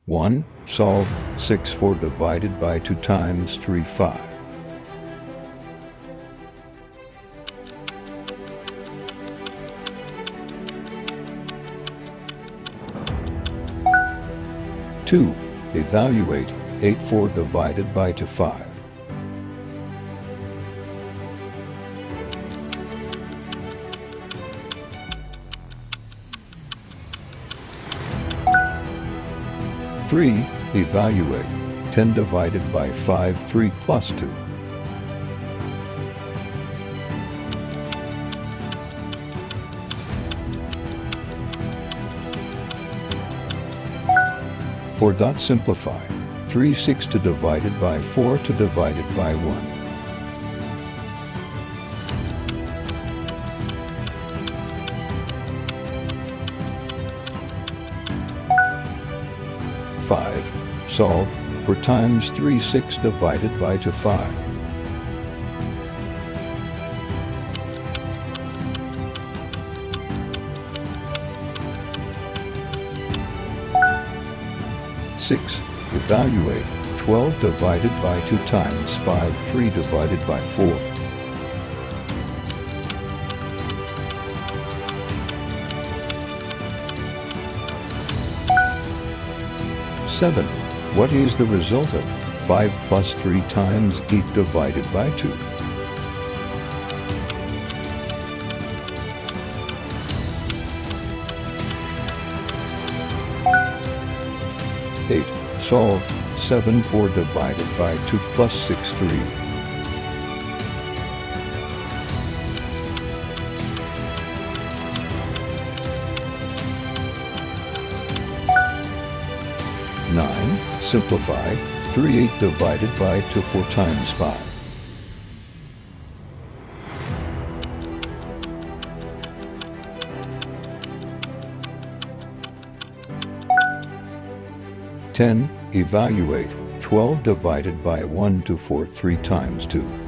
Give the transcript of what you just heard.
1. Solve 6 4 divided by 2 times 3 5. 2. Evaluate 8 4 divided by 2 5. 3. Evaluate 10 divided by 5 3 plus 2. 4. Simplify 3 6 to divided by 4 to divided by 1. 5. Solve for times 3 6 divided by 2 5. 6. Evaluate 12 divided by 2 times 5 3 divided by 4. 7. What is the result of 5 plus 3 times 8 divided by 2? 8. Solve 7 4 divided by 2 plus 6 3. 9. Simplify 3 8 divided by 2 4 times 5. 10. Evaluate 12 divided by 1 to 4 3 times 2.